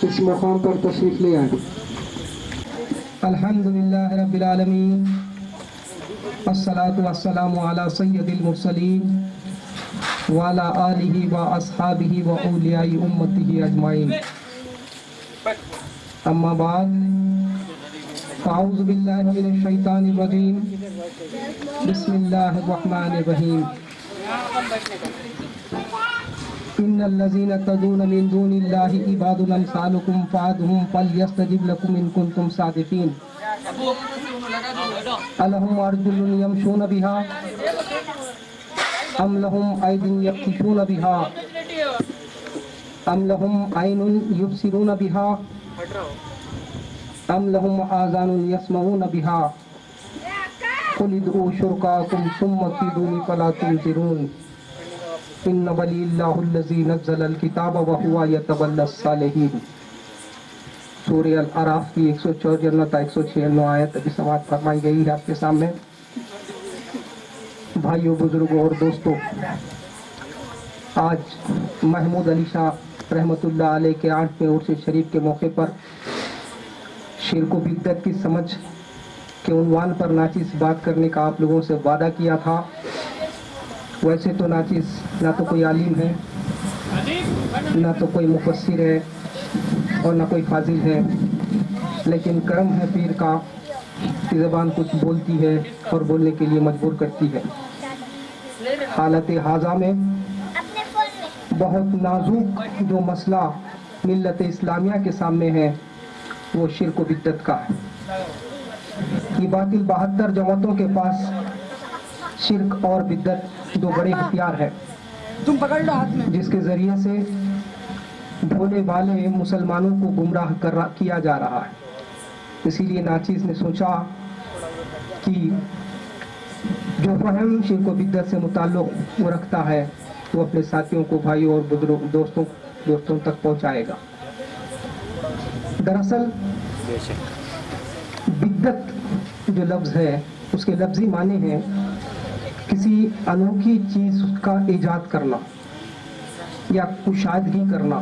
इस मकाम पर तशरीफ ले आए। अल्हम्दुलिल्लाह रब्बिल आलमीन, अस्सलातु वस्सलामु अला सय्यदिल मुरसलीन व अला आलिहि व अस्हाबिहि व औलियाई उम्मतिहि अजमाइन। अम्मा बाद, अऊज़ु बिल्लाहि मिनश शैतानिर रजीम, बिस्मिल्लाहिर रहमानिर रहीम। इन्नल्लज़ीना तदूना मिन दूनिल्लाहि इबादुन अम्सालुकुम फ़अदहुम फ़ल्यस्तजिब लकुम इन कुंतुम सादिक़ीन। अलहुम अर्जुलुन यमशून बिहा अम लहुम ऐदिन यब्तिशून बिहा अम लहुम ऐनुन युबसिरून बिहा अम लहुम आज़ानुन यस्मऊन बिहा कुल उदऊ शुरकाकुम सुम्मा कीदूनी फला तुनज़िरून। इन्ना वलिय्युल्लाहुल्लज़ी नज़्ज़लल किताब व हुवा यतवल्लस सालिहीन। सूरह अल-अराफ की 154 ta 196 आयत अभी समाप्त फरमाई गई है आपके सामने। भाइयों, बुजुर्गों और दोस्तों, आज महमूद अली शाह रहमतुल्लाह अलैह के 8वें उर्स शरीफ के मौके पर शिर्क व बिद्दत की समझ के उन्वान पर नाचिस बात करने का आप लोगों से वादा किया था। वैसे तो नाचिस ना तो कोई आलिम है, ना तो कोई मुफस्सिर है और ना कोई फाजिल है, लेकिन करम है पीर का कि ज़बान कुछ बोलती है और बोलने के लिए मजबूर करती है। हालत हाजा में बहुत नाजुक जो मसला मिल्लत इस्लामिया के सामने है वो शिर्क व बिद्दत का है। ये बातिल 72 जमातों के पास शिर्क और बिद्दत दो बड़े हथियार हैं, तुम पकड़ लो हाथ में, जिसके जरिए से भोले भाले मुसलमानों को गुमराह किया जा रहा है। इसीलिए नाचीज ने सोचा कि जो फहम शिर्क व बिद्दत से मुताल्लुक़ वो रखता है वो अपने साथियों को, भाइयों और बुजुर्ग दोस्तों तक पहुंचाएगा। दरअसल बिद्दत जो लफ्ज़ है उसके लफ्ज़ी माने हैं किसी अनोखी चीज़ का ईजाद करना या कुशादगी करना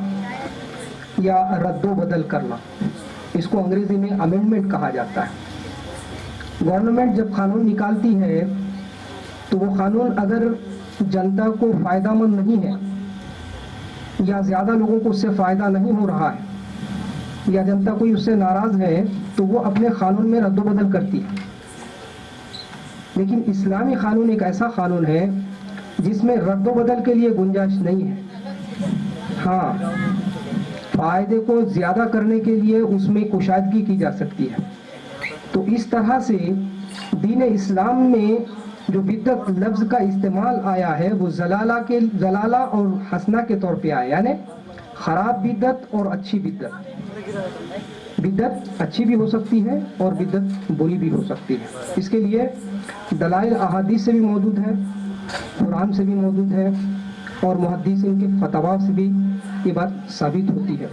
या रद्दो बदल करना। इसको अंग्रेजी में अमेंडमेंट कहा जाता है। गवर्नमेंट जब कानून निकालती है तो वो कानून अगर जनता को फ़ायदामंद नहीं है या ज़्यादा लोगों को उससे फ़ायदा नहीं हो रहा है या जनता कोई उससे नाराज़ है तो वो अपने कानून में रद्दो बदल करती है। लेकिन इस्लामी कानून एक ऐसा कानून है जिसमें रद्दो बदल के लिए गुंजाइश नहीं है। हाँ, फायदे को ज़्यादा करने के लिए उसमें कुशादगी की जा सकती है। तो इस तरह से दीन इस्लाम में जो बिद्दत लफ्ज़ का इस्तेमाल आया है वो जलाला और हसना के तौर पे आया, यानी ख़राब बिद्दत और अच्छी बिद्दत। बिद्दत अच्छी भी हो सकती है और बिद्दत बुरी भी हो सकती है। इसके लिए दलाइल अहादीस से भी मौजूद है, कुरान से भी मौजूद है और मुहद्दिसीन के फतवा से भी ये बात साबित होती है।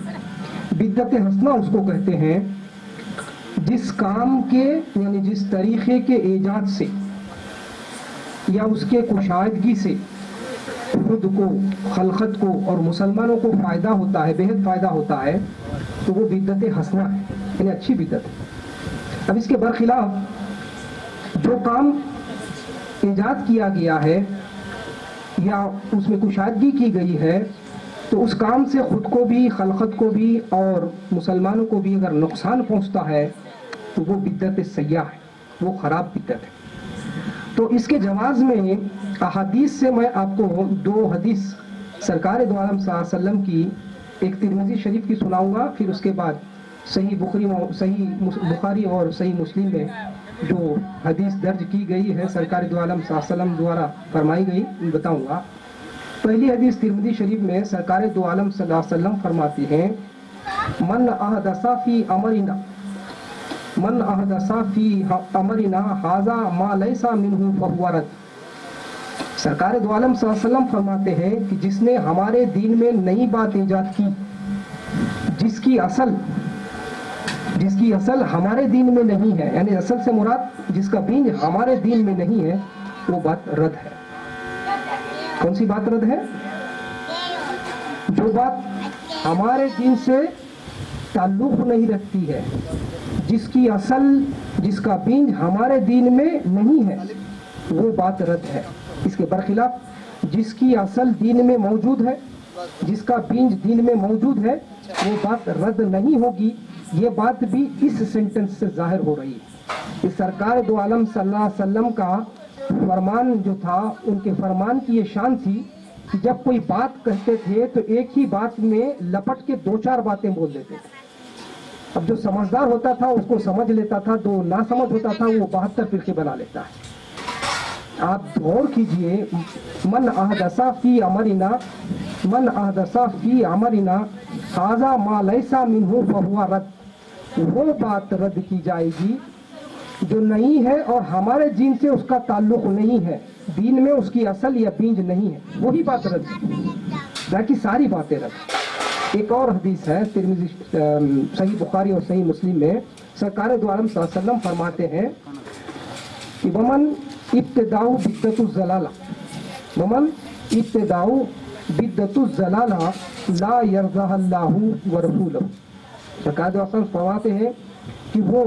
बिद्दत हसना उसको कहते हैं जिस काम के यानी जिस तरीक़े के ईजाद से या उसके कुशादगी से खुद को, खलकत को और मुसलमानों को फ़ायदा होता है, बेहद फ़ायदा होता है, तो वो बिद्दत हसना है, यानी अच्छी बिद्दत है। अब इसके बरखिलाफ जो काम ईजाद किया गया है या उसमें कुशादगी की गई है तो उस काम से ख़ुद को भी, खलकत को भी और मुसलमानों को भी अगर नुकसान पहुंचता है तो वो बिद्दत सय्या है, वो ख़राब बिद्दत है। तो इसके जवाज़ में अहादीस से मैं आपको 2 हदीस सरकार दो आलम सल्लल्लाहु अलैहि वसल्लम की, एक तिरमिज़ी शरीफ की सुनाऊंगा, फिर उसके बाद सही बुखारी और सही मुस्लिम में जो हदीस दर्ज की गई है सरकार दो आलम सल्लल्लाहु अलैहि वसल्लम द्वारा फरमाई गई बताऊंगा। पहली हदीस तिरमिज़ी शरीफ में सरकार दो आलम सल्लल्लाहु अलैहि वसल्लम फरमाती हैं, मन अहदसा फी अमरिना हाजा मा लैसा मिन्हु फहुवा रद्द। सरकार दो आलम सल्लल्लाहु अलैहि वसल्लम फरमाते हैं कि जिसने हमारे दीन में नई बात ईजाद की जिसकी असल हमारे दीन में नहीं है, यानी असल से मुराद जिसका बीज हमारे दीन में नहीं है, वो बात रद्द है। कौन सी बात रद्द है? जो बात हमारे दीन से ताल्लुक़ नहीं रखती है, जिसकी असल, जिसका बीज हमारे दीन में नहीं है, वो बात रद्द है। इसके बरखिलाफ जिसकी असल दीन में मौजूद है, जिसका बीज दीन में मौजूद है, वो बात रद्द नहीं होगी। ये बात भी इस सेंटेंस से जाहिर हो रही है। इस सरकार दो आलम सल्लल्लाहु अलैहि वसल्लम का फरमान जो था, उनके फरमान की ये शान थी कि जब कोई बात कहते थे तो एक ही बात में लपट के 2-4 बातें बोल देते थे। अब जो समझदार होता था उसको समझ लेता था, जो ना समझ होता था वो 72 फिरके बना लेता है। आप गौर कीजिए, मन अहदसा फी अमरिना हाजा मा लैसा मिन्हु फहुवा रद्द। वो बात रद्द की जाएगी जो नहीं है और हमारे दीन से उसका ताल्लुक नहीं है, दीन में उसकी असल या बीज नहीं है, वही बात रद्द, बाकी सारी बातें रद्द। एक और हदीस है तिरमिज़ी, सही बुखारी और सही मुस्लिम में सरकार दो आलम सल्लल्लाहु अलैहि वसल्लम फरमाते हैं कि वमन इब्तिदाउ बिद्दतुज़ ज़लाला, वमन इब्तिदाउ बिद्दतुज़ ज़लाला ला यरज़ाहल्लाहु व रसूलुहु। सरकार दो आलम फरमाते हैं कि वो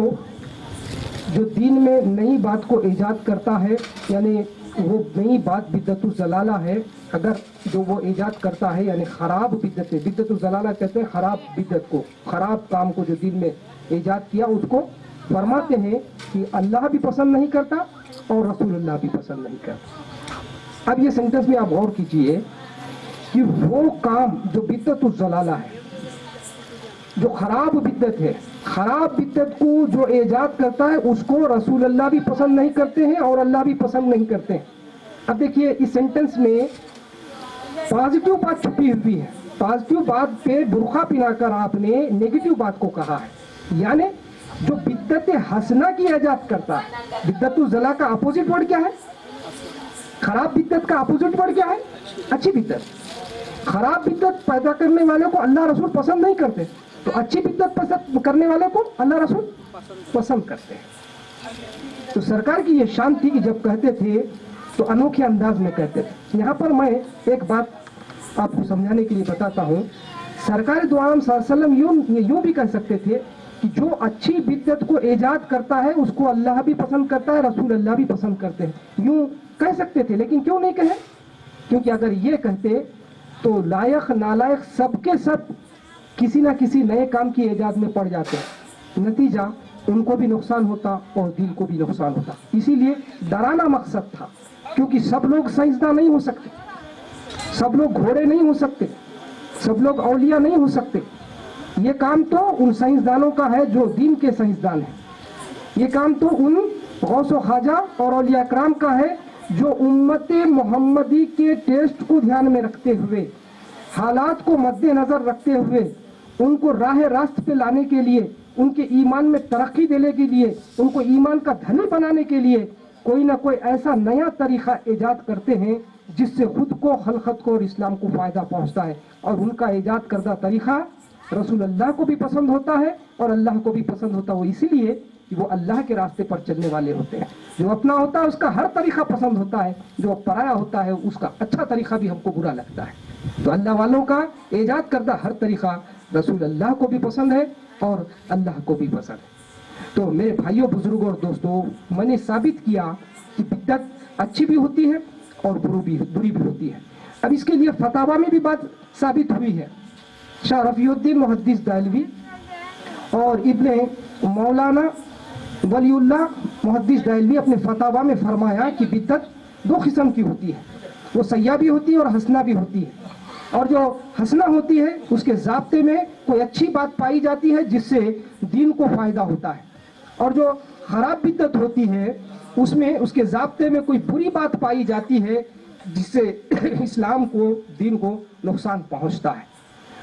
जो दीन में नई बात को ईजाद करता है, यानी वो नई बात बिद्दतुज़ ज़लाला है, अगर जो वो ईजाद करता है यानी ख़राब बिद्दत, बिद्दतुज़ ज़लाला कहते हैं ख़राब बिद्दत को, ख़राब काम को जो दीन में ईजाद किया उसको फरमाते हैं कि अल्लाह भी पसंद नहीं करता और रसूलुल्लाह भी पसंद नहीं करता। अब ये सेंटेंस में आप गौर कीजिए कि वो काम जो बिद्दतुज़ ज़लाला है, जो खराब बिद्दत है, खराब बिद्दत को जो ईजाद करता है उसको रसूलुल्लाह भी पसंद नहीं करते हैं और अल्लाह भी पसंद नहीं करते हैं। अब देखिए इस सेंटेंस में पॉजिटिव बात छुपी हुई है, पॉजिटिव बात पे बुरखा पिनाकर आपने नेगेटिव बात को कहा है। यानी जो बिद्दत हसना की ईजाद करता है, बिद्दतुज़ ज़ला का अपोजिट वर्ड क्या है? खराब बिद्दत का अपोजिट वर्ड क्या है? अच्छी बिद्दत। खराब बिद्दत पैदा करने वाले को अल्लाह रसूल पसंद नहीं करते, तो अच्छी बिद्दत पसंद करने वाले को अल्लाह रसूल पसंद करते हैं। तो सरकार की ये शान थी कि जब कहते थे तो अनोखे अंदाज में कहते थे। यहाँ पर मैं एक बात आपको समझाने के लिए बताता हूँ। सरकार दो आलम सल्लल्लाहु अलैहि वसल्लम यूँ भी कह सकते थे कि जो अच्छी बिद्दत को ईजाद करता है उसको अल्लाह भी पसंद करता है, रसूल अल्लाह भी पसंद करते हैं, यूँ कह सकते थे। लेकिन क्यों नहीं कहे? क्योंकि अगर ये कहते तो लायक नालायक सबके सब किसी ना किसी नए काम की ईजाद में पड़ जाते हैं, नतीजा उनको भी नुकसान होता और दिल को भी नुकसान होता। इसीलिए डराना मकसद था, क्योंकि सब लोग साइंसदान नहीं हो सकते, सब लोग घोड़े नहीं हो सकते, सब लोग औलिया नहीं हो सकते। ये काम तो उन साइंसदानों का है जो दीन के साइंसदान हैं। ये काम तो उन गौस व ख्वाजा और औलिया कराम का है जो उम्मते मोहम्मदी के टेस्ट को ध्यान में रखते हुए, हालात को मद्देनजर रखते हुए, उनको राह रास्त पे लाने के लिए, उनके ईमान में तरक्की देने के लिए, उनको ईमान का धनी बनाने के लिए कोई ना कोई ऐसा नया तरीका ईजाद करते हैं जिससे खुद को, खलकत को और इस्लाम को फ़ायदा पहुंचता है। और उनका ईजाद करदा तरीका रसूलुल्लाह को भी पसंद होता है और अल्लाह को भी पसंद होता है। वो इसीलिए कि वो अल्लाह के रास्ते पर चलने वाले होते हैं। जो अपना होता है उसका हर तरीका पसंद होता है, जो पराया होता है उसका अच्छा तरीका भी हमको बुरा लगता है। तो अल्लाह वालों का ईजाद करदा हर तरीका रसूल अल्लाह को भी पसंद है और अल्लाह को भी पसंद है। तो मेरे भाइयों, बुजुर्गों और दोस्तों, मैंने साबित किया कि बिद्दत अच्छी भी होती है और बुरी भी होती है। अब इसके लिए फतावा में भी बात साबित हुई है। शाह रफ़ीउद्दीन मुहद्दिस दहलवी और इब्ने मौलाना वलीउल्लाह मुहद्दिस दहलवी अपने फतावा में फरमाया कि बिद्दत 2 किस्म की होती है, वो सय्या भी होती है और हसना भी होती है। और जो हसना होती है उसके ज़ाब्ते में कोई अच्छी बात पाई जाती है जिससे दीन को फ़ायदा होता है, और जो खराब बिद्दत होती है उसमें उसके ज़ाब्ते में कोई बुरी बात पाई जाती है जिससे इस्लाम को, दीन को नुकसान पहुंचता है।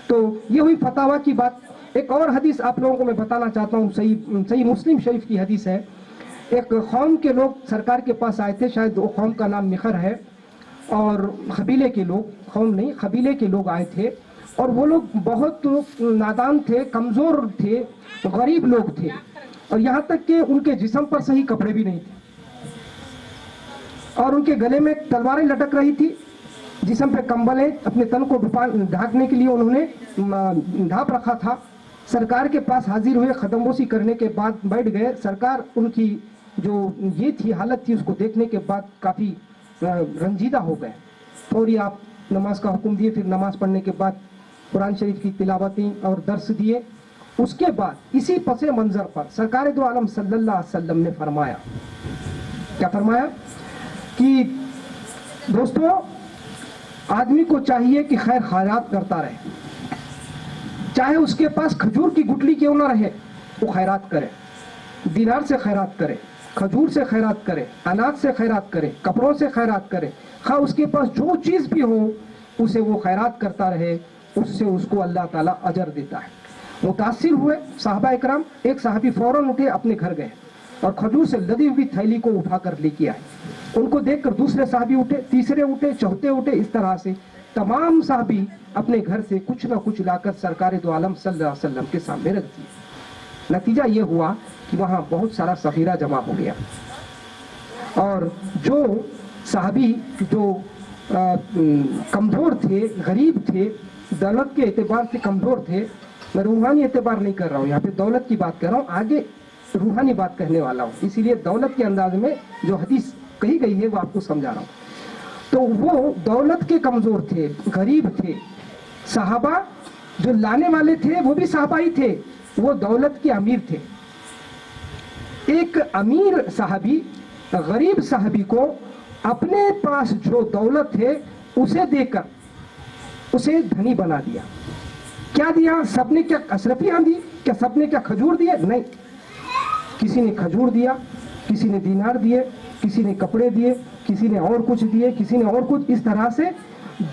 तो ये हुई फतावा की बात। एक और हदीस आप लोगों को मैं बताना चाहता हूँ, सही मुस्लिम शरीफ की हदीस है। एक कौम के लोग सरकार के पास आए थे, शायद वो कौम का नाम मिखर है, और कबीले के लोग, कौम नहीं कबीले के लोग आए थे, और वो लोग बहुत नादान थे, कमज़ोर थे, गरीब लोग थे, और यहाँ तक कि उनके जिस्म पर सही कपड़े भी नहीं थे, और उनके गले में तलवारें लटक रही थी, जिस्म पे कंबलें, अपने तन को ढांकने के लिए उन्होंने ढांप रखा था, سرکار کے پاس حاضر ہوئے, قدم بوسی کرنے کے بعد بیٹھ گئے. سرکار ان کی جو یہ تھی حالت تھی اس کو دیکھنے کے بعد کافی رنجیدہ ہو گئے. فوری آپ نماز کا حکم دیے. پھر نماز پڑھنے کے بعد قرآن شریف کی تلاوتیں اور درس دیے. اس کے بعد اسی پس منظر پر سرکار دو عالم صلی اللہ علیہ وسلم نے فرمایا, کیا فرمایا کہ دوستو آدمی کو چاہیے کہ خیر خیرات کرتا رہے, چاہے اس کے پاس کھجور کی گٹلی کیوں نہ رہے وہ خیرات کرے, دینار سے خیرات کرے, کھجور سے خیرات کرے, اناج سے خیرات کرے, کپڑوں سے خیرات کرے, خواہ اس کے پاس جو چیز بھی ہو اسے وہ خیرات کرتا رہے, اس سے اس کو اللہ تعالیٰ اجر دیتا ہے. متاثر ہوئے صحابہ اکرام. ایک صحابی فوراً اٹھے, اپنے گھر گئے اور کھجور سے لدی ہوئی تھیلی کو اٹھا کر لے کے آئے. ان کو دیکھ کر دوسرے صحابی اٹھے, تیسرے اٹھے, چوتھے اٹھے. اس طرح سے تمام صحابی اپنے گھر سے کچھ نہ کچھ لا کر سرکار دو عالم صلی اللہ علیہ وسلم کے سامنے رکھ دیے. نتیجہ یہ ہوا کہ وہاں بہت سارا ذخیرہ جمع ہو گیا, اور جو صحابی جو کمزور تھے, غریب تھے, دولت کے اعتبار سے کمزور تھے, میں روحانی اعتبار نہیں کر رہا ہوں, یہاں پہ دولت کی بات کر رہا ہوں, آگے روحانی بات کہنے والا ہوں, اسی لیے دولت کے انداز میں جو حدیث کہی گئی ہے وہ آپ کو سمجھا رہا ہوں. تو وہ دولت کے کمزور تھے, غریب تھے. صحابہ جو لانے والے تھے وہ بھی صحابہ ہی تھے, وہ دولت کے امیر تھے. ایک امیر صحابی غریب صحابی کو اپنے پاس جو دولت ہے اسے دے کر اسے دھنی بنا دیا. کیا دیا؟ سب نے کیا اشرفیاں دی؟ کیا سب نے کیا کھجور دیے؟ نہیں, کسی نے کھجور دیا, کسی نے دینار دیے, کسی نے کپڑے دیے, کسی نے اور کچھ دیے, کسی نے اور کچھ. اس طرح سے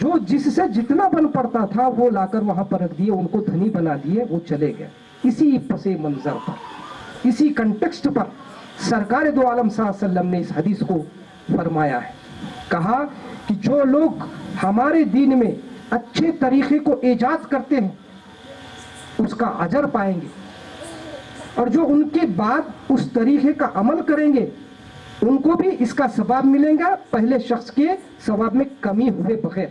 جو جس سے جتنا بن پڑتا تھا وہ لا کر وہاں پر رکھ دیے, ان کو دھنی بنا دیے, وہ چلے گئے. اسی پس منظر پر, اسی کنٹیکسٹ پر سرکار دو عالم صلی اللہ علیہ وسلم نے اس حدیث کو فرمایا ہے. کہا کہ جو لوگ ہمارے دین میں اچھے طریقے کو ایجاد کرتے ہیں اس کا اجر پائیں گے, اور جو ان کے بعد اس طریقے کا عمل کریں گے ان کو بھی اس کا ثواب ملے گا پہلے شخص کے ثواب میں کمی ہوئے بغیر.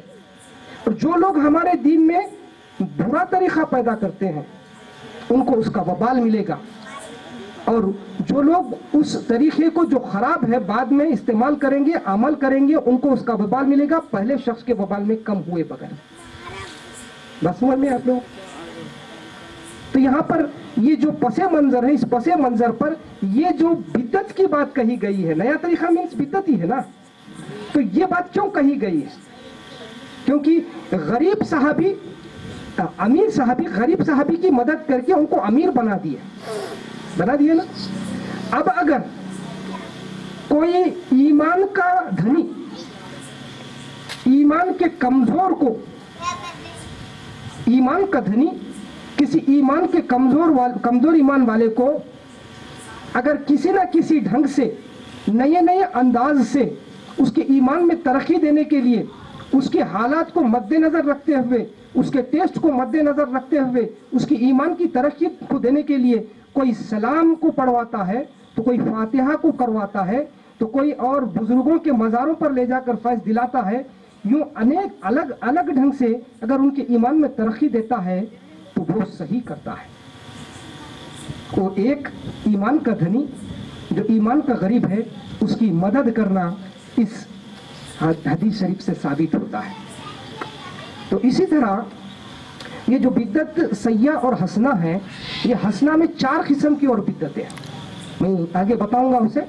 اور جو لوگ ہمارے دین میں برا طریقہ پیدا کرتے ہیں ان کو اس کا وبال ملے گا, اور جو لوگ اس طریقے کو جو خراب ہے بعد میں استعمال کریں گے, عمل کریں گے, ان کو اس کا وبال ملے گا پہلے شخص کے وبال میں کم ہوئے بغیر. بس سمجھ میں آپ لوگ. تو یہاں پر یہ جو پس منظر ہے, اس پس منظر پر یہ جو بدعت کی بات کہی گئی ہے, نیا طریقہ مینس بدعت ہی ہے نا, تو یہ بات کیوں کہی گئی ہے؟ کیونکہ غریب صحابی, امیر صحابی غریب صحابی کی مدد کر کے ان کو امیر بنا دیے نا. اب اگر کوئی ایمان کا دھنی ایمان کے کمزور کو, ایمان کا دھنی کسی ایمان کے کمزور ایمان والے کو اگر کسی نہ کسی ڈھنگ سے نئے انداز سے اس کے ایمان میں ترقی دینے کے لیے, اس کے حالات کو مد نظر رکھتے ہوئے, اس کے ٹیسٹ کو مد نظر رکھتے ہوئے, اس کی ایمان کی ترقی کو دینے کے لیے کوئی سلام کو پڑھواتا ہے, تو کوئی فاتحہ کو کرواتا ہے, تو کوئی اور بزرگوں کے مزاروں پر لے جا کر فیض دلاتا ہے, یوں انیک الگ الگ ڈھنگ سے اگر ان کے ایمان میں ترقی دیتا ہے تو وہ صحیح کرتا ہے. وہ ایک ایمان کا دھنی جو ایمان کا غریب ہے اس کی مدد کرنا اس حدیث شریف سے ثابت ہوتا ہے. تو اسی طرح یہ جو بدعت سیاح اور حسنہ ہے, یہ حسنہ میں 4 قسم کی اور بدعتیں ہیں. میں آگے بتاؤں گا اسے.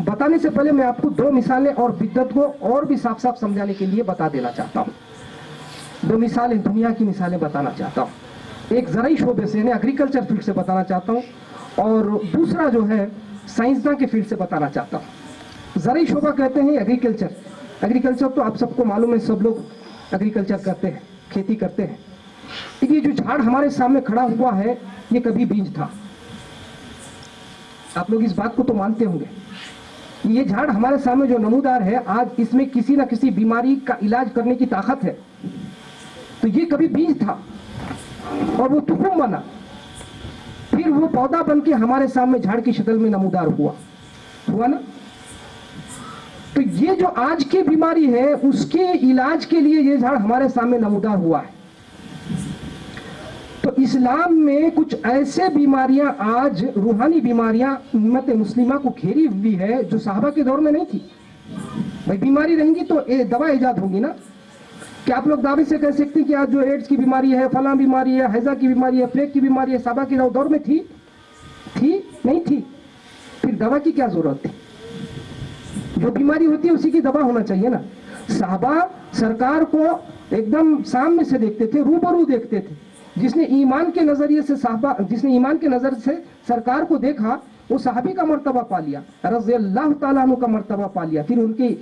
بتانے سے پہلے میں آپ کو 2 مثالیں اور بدعت کو اور بھی صاف صاف سمجھانے کے لیے بتا دینا چاہتا ہوں. 2 مثالیں, دنیا کی مثالیں بتانا چاہتا ہوں. ایک زرعی شعبے سے, یعنی ایگریکلچر فیلڈ سے بتانا چاہتا ہوں, اور دوسرا جو ہے سائنسداں کے فیلڈ سے بتانا چاہتا ہوں. زرعی شعبہ کہتے ہیں ایگریکلچر. ایگریکلچر تو آپ سب کو معلوم ہے, سب لوگ ایگریکلچر کرتے ہیں, کھیتی کرتے ہیں. یہ جو جھاڑ ہمارے سامنے کھڑا ہوا ہے یہ کبھی بیج تھا. آپ لوگ اس بات کو تو مانتے ہوں گے. یہ جھاڑ ہمارے سامنے جو نمودار ہے آج, اس میں کسی نہ کسی بیماری کا علاج کرنے کی طاقت ہے. تو یہ کبھی بیج تھا اور وہ تخم بنا, پھر وہ پودا بن کے ہمارے سامنے جھاڑ کی شکل میں نمودار ہوا نا. تو یہ جو آج کی بیماری ہے اس کے علاج کے لیے یہ جھاڑ ہمارے سامنے نمودار ہوا ہے. تو اسلام میں کچھ ایسے بیماریاں آج روحانی بیماریاں امت مسلمہ کو گھیری ہوئی ہے جو صحابہ کے دور میں نہیں تھی. بھائی بیماری رہیں گی تو دوا ایجاد ہوگی نا. کیا آپ لوگ دعوے سے کہہ سکتے ہیں کہ آج جو ایڈز کی بیماری ہے, فلاں بیماری ہے, حیضہ کی بیماری ہے, پلیگ کی بیماری ہے, صحابہ کے دور میں تھی نہیں تھی؟ پھر دوا کی کیا ضرورت تھی؟ جو بیماری ہوتی ہے اسی کی دوا ہونا چاہیے نا. صحابہ سرکار کو ایک دم سامنے سے دیکھتے تھے, روبرو دیکھتے تھے. جس نے ایمان کے نظریے سے سرکار کو دیکھا وہ صحابی کا مرتبہ پا لیا, رضی اللہ تعالیٰ عنہ کا مرتبہ پا لیا. پھر ان کی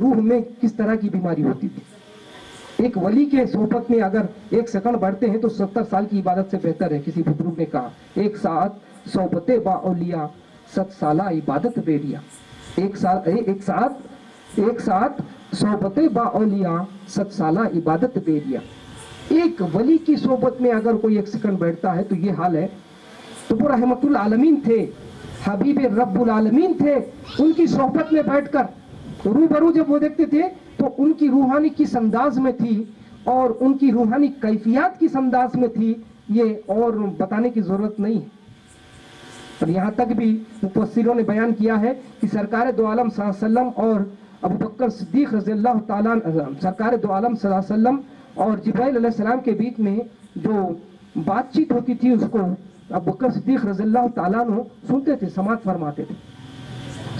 روح میں کس طرح کی بیماری ہوتی تھی. ایک ولی کے صحبت میں اگر 1 سیکنڈ بڑھتے ہیں تو 70 سال کی عبادت سے بہتر ہے. کسی بزرگ نے کہا, ایک ساتھ صحبت با اولیاء 7 سالہ عبادت بیریا. ایک ساتھ صحبت با اولیاء 7 سالہ عبادت بیریا. ایک ولی کی صحبت میں اگر کوئی 1 سیکنڈ بیٹھتا ہے تو یہ حال ہے. تو وہ رحمت العالمین تھے, حبیب رب العالمین تھے. ان کی صحبت میں بیٹھ کر روبرو جب وہ دیکھتے تھے تو ان کی روحانی کس انداز میں تھی اور ان کی روحانی کیفیات کس انداز میں تھی, یہ اور بتانے کی ضرورت نہیں ہے. اور یہاں تک بھی مفسروں نے بیان کیا ہے کہ سرکار دو عالم صلی اللہ علیہ وسلم اور ابو بکر صدیق رضی اللہ تعالیٰ, سرکار دو عالم صلی اللہ علیہ وسلم اور جبرائیل علیہ السلام کے بیچ میں جو بات چیت ہوتی تھی اس کو ابو بکر صدیق رضی اللہ تعالیٰ عنہ سنتے تھے, سماعت فرماتے تھے.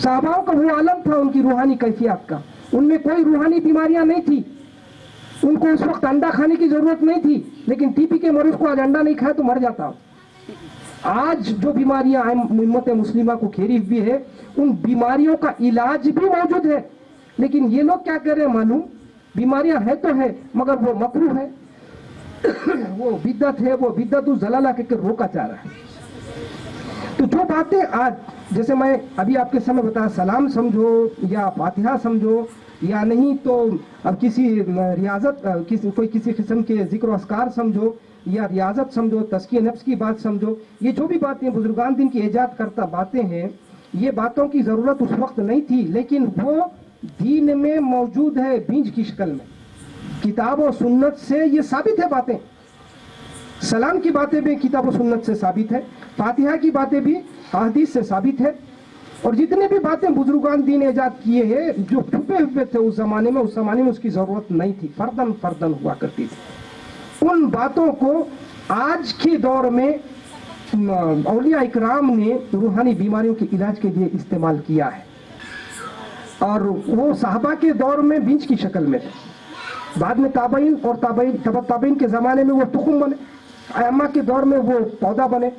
صحاباؤں کا وہ عالم تھا ان کی روحانی کیفیات کا. ان میں کوئی روحانی بیماریاں نہیں تھی. ان کو اس وقت انڈا کھانے کی ضرورت نہیں تھی, لیکن ٹی بی کے مریض کو آج انڈا نہیں کھایا تو مر جاتا. آج جو بیماریاں امت مسلمہ کو گھیری ہوئی ہے ان بیماریوں کا علاج بھی موجود ہے, لیکن یہ لوگ کیا کر رہے ہیں معلوم, بیماریاں ہے تو ہے مگر وہ مکروہ ہے, وہ بدعت ہے, وہ بدعت الضلالہ کہہ کے روکا چاہ رہا ہے. تو جو باتیں آج جیسے میں ابھی آپ کے سامنے بتایا, سلام سمجھو یا فاتحہ سمجھو یا نہیں تو اب کسی ریاضت کوئی کسی قسم کے ذکر و اذکار سمجھو یا ریاضت سمجھو, تزکیہ نفس کی بات سمجھو, یہ جو بھی باتیں بزرگان دین کی ایجاد کرتا باتیں ہیں, یہ باتوں کی ضرورت اس وقت نہیں تھی, لیکن وہ دین میں موجود ہے بیج کی شکل میں. کتاب و سنت سے یہ ثابت ہے باتیں. سلام کی باتیں بھی کتاب و سنت سے ثابت ہے, فاتحہ کی باتیں بھی حدیث سے ثابت ہے, اور جتنے بھی باتیں بزرگان دین ایجاد کیے ہیں جو چھپے ہوئے تھے اس زمانے میں اس کی ضرورت نہیں تھی, فردن ہوا کرتی تھی. ان باتوں کو آج کے دور میں اولیاء اکرام نے روحانی بیماریوں کے علاج کے لیے استعمال کیا ہے, اور وہ صحابہ کے دور میں بیج کی شکل میں تھے. بعد میں تابعین اور تابعین کے زمانے میں وہ تخم بنے, ائمہ کے دور میں وہ پودا بنے,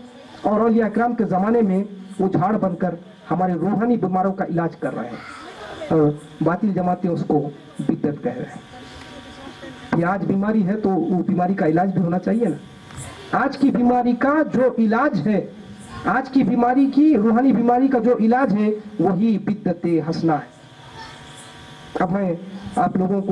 اور اولیاء اکرام کے زمانے میں وہ جھاڑ بن کر ہمارے روحانی بیماروں کا علاج کر رہے ہیں. اور باطل جماعتیں اس کو بدعت کہہ رہے ہیں. یہ آج بیماری ہے تو وہ بیماری کا علاج بھی ہونا چاہیے نا. آج کی بیماری کا جو علاج ہے, آج کی بیماری کی روحانی بیماری کا جو علاج ہے وہی بدعت حسنہ ہے. اب میں آپ لوگوں کو